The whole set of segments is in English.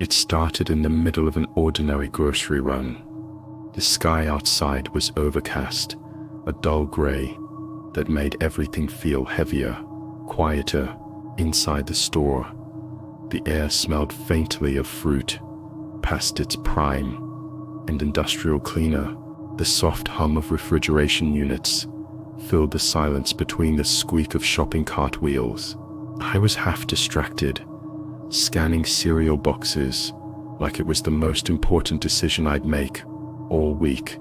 It started in the middle of an ordinary grocery run. The sky outside was overcast, a dull gray that made everything feel heavier, quieter inside the store. The air smelled faintly of fruit, past its prime, and industrial cleaner. The soft hum of refrigeration units filled the silence between the squeak of shopping cart wheels. I was half distracted, scanning cereal boxes like it was the most important decision I'd make all week,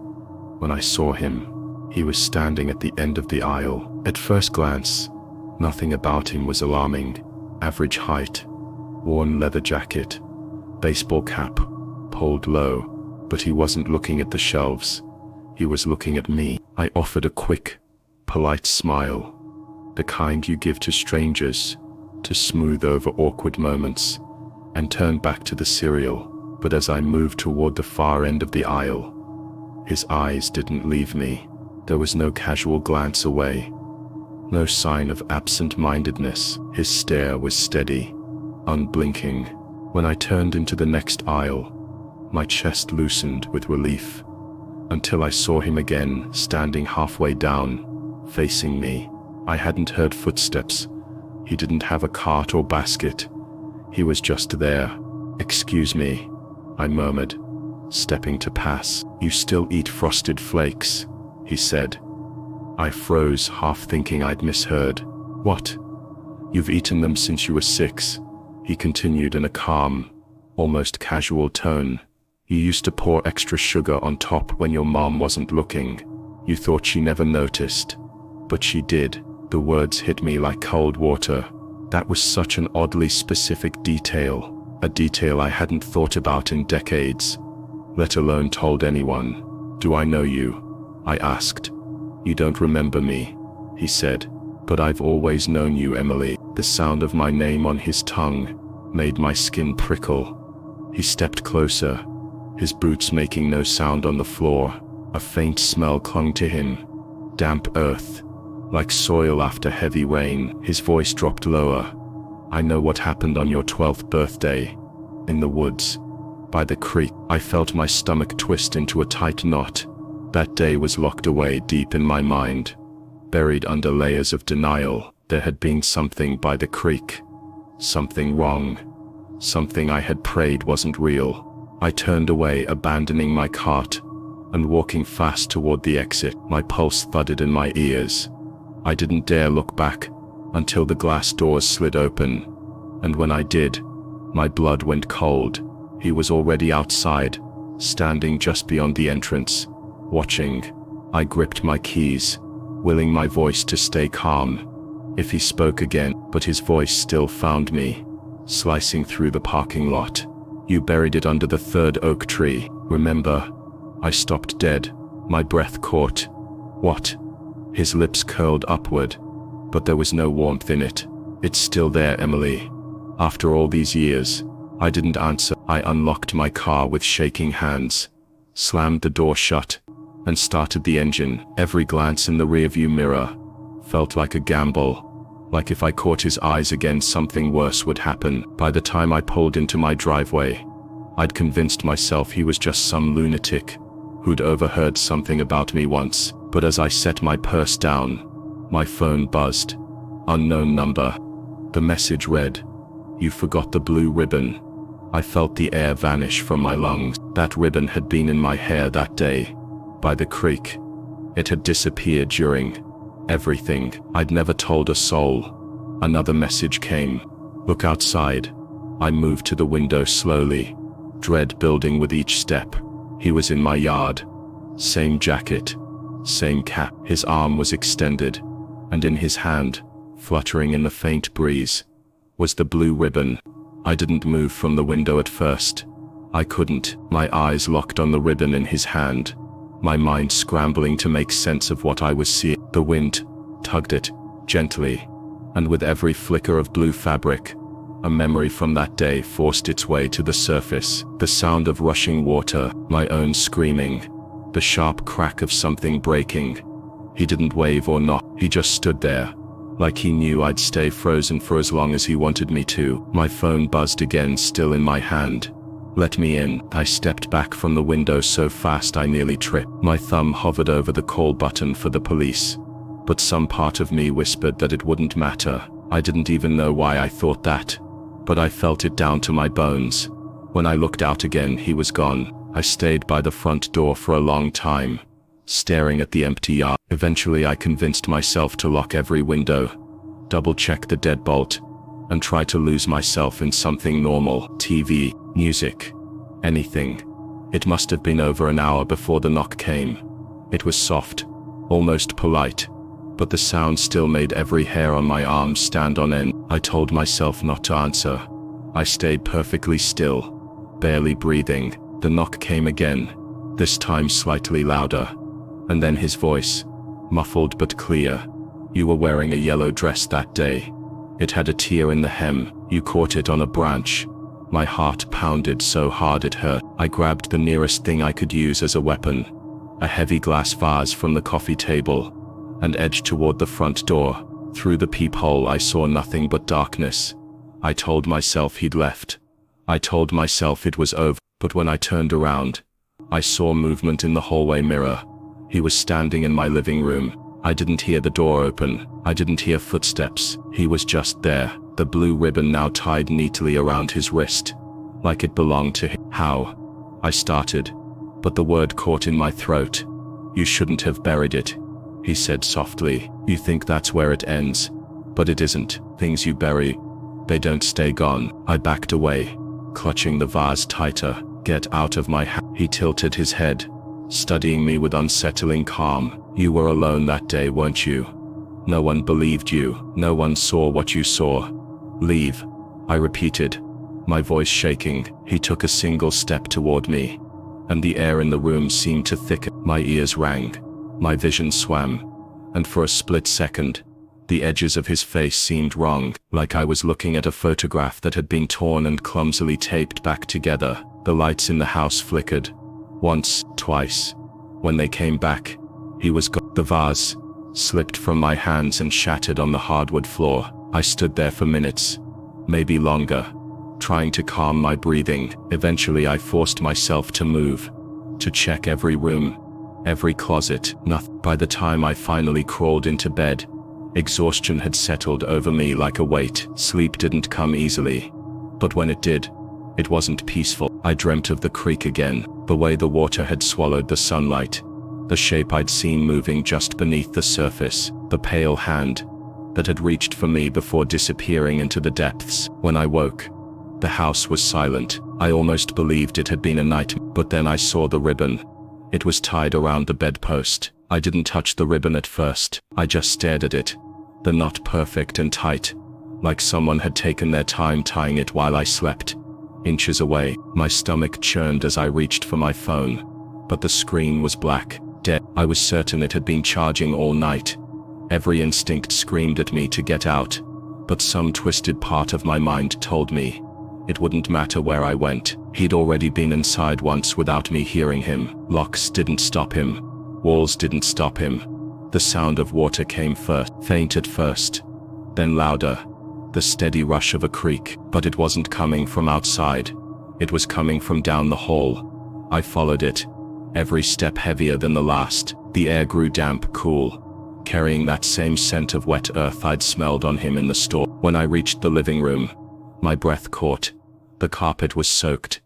when I saw him. He was standing at the end of the aisle. At first glance, nothing about him was alarming. Average height, worn leather jacket, baseball cap pulled low, but he wasn't looking at the shelves. He was looking at me. I offered a quick, polite smile, the kind you give to strangers to smooth over awkward moments, and turned back to the cereal. But as I moved toward the far end of the aisle, his eyes didn't leave me. There was no casual glance away, no sign of absent-mindedness. His stare was steady, unblinking. When I turned into the next aisle, my chest loosened with relief, until I saw him again, standing halfway down, facing me. I hadn't heard footsteps. He didn't have a cart or basket. He was just there. "Excuse me," I murmured, stepping to pass. "You still eat Frosted Flakes?" he said. I froze, half thinking I'd misheard. "What? You've eaten them since you were 6, he continued in a calm, almost casual tone. "You used to pour extra sugar on top when your mom wasn't looking. You thought she never noticed, but she did." The words hit me like cold water. That was such an oddly specific detail, a detail I hadn't thought about in decades, let alone told anyone. "Do I know you?" I asked. "You don't remember me," he said. "But I've always known you, Emily." The sound of my name on his tongue made my skin prickle. He stepped closer, his boots making no sound on the floor. A faint smell clung to him, damp earth, like soil after heavy rain. His voice dropped lower. "I know what happened on your 12th birthday. In the woods, by the creek." I felt my stomach twist into a tight knot. That day was locked away deep in my mind, buried under layers of denial. There had been something by the creek, something wrong, something I had prayed wasn't real. I turned away, abandoning my cart, and walking fast toward the exit. My pulse thudded in my ears. I didn't dare look back until the glass doors slid open, and when I did, my blood went cold. He was already outside, standing just beyond the entrance, watching. I gripped my keys, willing my voice to stay calm. If he spoke again, but his voice still found me, slicing through the parking lot. "You buried it under the 3rd oak tree, remember?" I stopped dead, my breath caught. "What?" His lips curled upward, but there was no warmth in it. "It's still there, Emily." After all these years, I didn't answer. I unlocked my car with shaking hands, slammed the door shut, and started the engine. Every glance in the rearview mirror felt like a gamble, like if I caught his eyes again something worse would happen. By the time I pulled into my driveway, I'd convinced myself he was just some lunatic who'd overheard something about me once. But as I set my purse down, my phone buzzed. Unknown number. The message read, "You forgot the blue ribbon." I felt the air vanish from my lungs. That ribbon had been in my hair that day, by the creek. It had disappeared during everything. I'd never told a soul. Another message came. "Look outside." I moved to the window slowly, dread building with each step. He was in my yard. Same jacket, same cap. His arm was extended, and in his hand, fluttering in the faint breeze, was the blue ribbon. I didn't move from the window at first. I couldn't. My eyes locked on the ribbon in his hand, my mind scrambling to make sense of what I was seeing. The wind tugged it, gently, and with every flicker of blue fabric, a memory from that day forced its way to the surface. The sound of rushing water, my own screaming, the sharp crack of something breaking. He didn't wave or knock. He just stood there, like he knew I'd stay frozen for as long as he wanted me to. My phone buzzed again, still in my hand. "Let me in." I stepped back from the window so fast I nearly tripped. My thumb hovered over the call button for the police, but some part of me whispered that it wouldn't matter. I didn't even know why I thought that, but I felt it down to my bones. When I looked out again, he was gone. I stayed by the front door for a long time, staring at the empty yard. Eventually I convinced myself to lock every window, double-check the deadbolt, and try to lose myself in something normal. TV, music, anything. It must have been over an hour before the knock came. It was soft, almost polite, but the sound still made every hair on my arm stand on end. I told myself not to answer. I stayed perfectly still, barely breathing. The knock came again, this time slightly louder, and then his voice, muffled but clear. "You were wearing a yellow dress that day. It had a tear in the hem. You caught it on a branch." My heart pounded so hard it hurt. I grabbed the nearest thing I could use as a weapon, a heavy glass vase from the coffee table, and edged toward the front door. Through the peephole I saw nothing but darkness. I told myself he'd left. I told myself it was over, but when I turned around, I saw movement in the hallway mirror. He was standing in my living room. I didn't hear the door open. I didn't hear footsteps. He was just there, the blue ribbon now tied neatly around his wrist, like it belonged to him. "How?" I started, but the word caught in my throat. "You shouldn't have buried it," he said softly. "You think that's where it ends, but it isn't. Things you bury, they don't stay gone." I backed away, clutching the vase tighter. "Get out of my hand." He tilted his head, studying me with unsettling calm. "You were alone that day, weren't you? No one believed you. No one saw what you saw. Leave," I repeated, my voice shaking. He took a single step toward me, and the air in the room seemed to thicken. My ears rang, my vision swam, and for a split second, the edges of his face seemed wrong, like I was looking at a photograph that had been torn and clumsily taped back together. The lights in the house flickered, once, twice. When they came back, he was gone. The vase slipped from my hands and shattered on the hardwood floor. I stood there for minutes, maybe longer, trying to calm my breathing. Eventually I forced myself to move, to check every room, every closet. Nothing. By the time I finally crawled into bed, exhaustion had settled over me like a weight. Sleep didn't come easily, but when it did, it wasn't peaceful. I dreamt of the creek again, the way the water had swallowed the sunlight, the shape I'd seen moving just beneath the surface, the pale hand that had reached for me before disappearing into the depths. When I woke, the house was silent. I almost believed it had been a nightmare, but then I saw the ribbon. It was tied around the bedpost. I didn't touch the ribbon at first. I just stared at it, the knot perfect and tight, like someone had taken their time tying it while I slept. Inches away, my stomach churned as I reached for my phone, but the screen was black, dead. I was certain it had been charging all night. Every instinct screamed at me to get out, but some twisted part of my mind told me it wouldn't matter where I went. He'd already been inside once without me hearing him. Locks didn't stop him. Walls didn't stop him. The sound of water came first, faint at first, then louder, the steady rush of a creek, but it wasn't coming from outside. It was coming from down the hall. I followed it, every step heavier than the last. The air grew damp, cool, carrying that same scent of wet earth I'd smelled on him in the store. When I reached the living room, my breath caught. The carpet was soaked,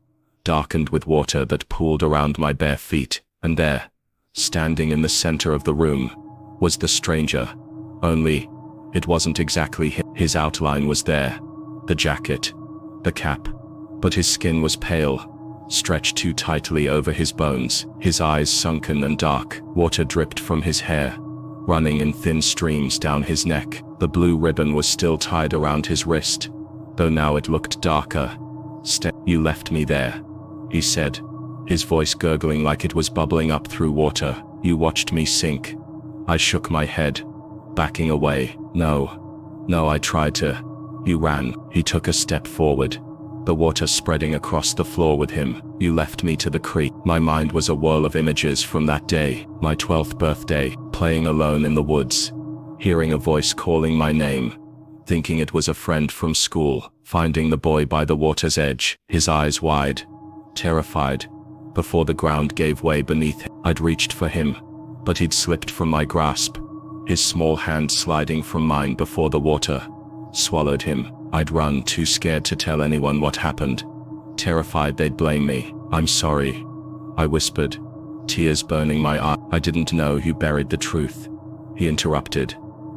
darkened with water that pooled around my bare feet, and there, standing in the center of the room, was the stranger. Only, it wasn't exactly him. His outline was there, the jacket, the cap, but his skin was pale, stretched too tightly over his bones, his eyes sunken and dark. Water dripped from his hair, running in thin streams down his neck. The blue ribbon was still tied around his wrist, though now it looked darker. "You left me there," he said, his voice gurgling like it was bubbling up through water. "You watched me sink." I shook my head, backing away. No, I tried to." "You ran." He took a step forward, the water spreading across the floor with him. "You left me to the creek." My mind was a whirl of images from that day, my 12th birthday, playing alone in the woods, hearing a voice calling my name, thinking it was a friend from school, finding the boy by the water's edge, his eyes wide, terrified. Before the ground gave way beneath him, I'd reached for him, but he'd slipped from my grasp, his small hand sliding from mine before the water swallowed him. I'd run, too scared to tell anyone what happened, terrified they'd blame me. "I'm sorry," I whispered, tears burning my eyes. "I didn't know you buried the truth," he interrupted,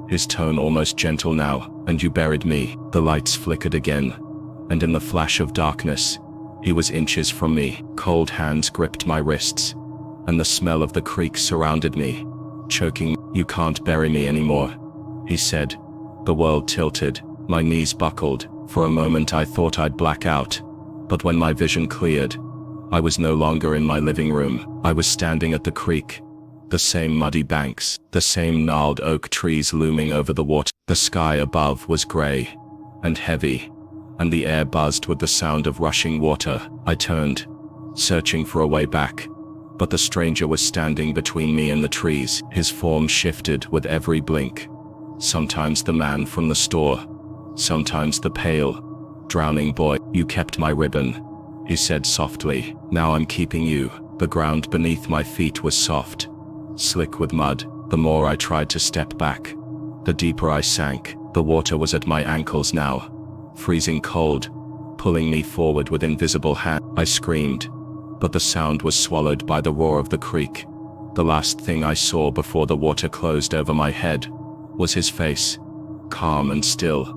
his tone almost gentle now. "And you buried me." The lights flickered again, and in the flash of darkness, he was inches from me. Cold hands gripped my wrists, and the smell of the creek surrounded me, choking. "You can't bury me anymore," he said. The world tilted, my knees buckled. For a moment I thought I'd black out, but when my vision cleared, I was no longer in my living room. I was standing at the creek, the same muddy banks, the same gnarled oak trees looming over the water. The sky above was gray and heavy, and the air buzzed with the sound of rushing water. I turned, searching for a way back, but the stranger was standing between me and the trees. His form shifted with every blink. Sometimes the man from the store, sometimes the pale, drowning boy. "You kept my ribbon," he said softly. "Now I'm keeping you." The ground beneath my feet was soft, slick with mud. The more I tried to step back, the deeper I sank. The water was at my ankles now, freezing cold, pulling me forward with invisible hands. I screamed, but the sound was swallowed by the roar of the creek. The last thing I saw before the water closed over my head was his face, calm and still,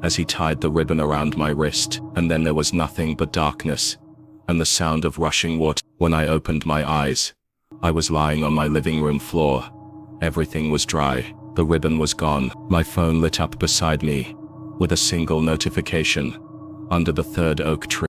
as he tied the ribbon around my wrist. And then there was nothing but darkness, and the sound of rushing water. When I opened my eyes, I was lying on my living room floor. Everything was dry. The ribbon was gone. My phone lit up beside me, with a single notification. Under the third oak tree.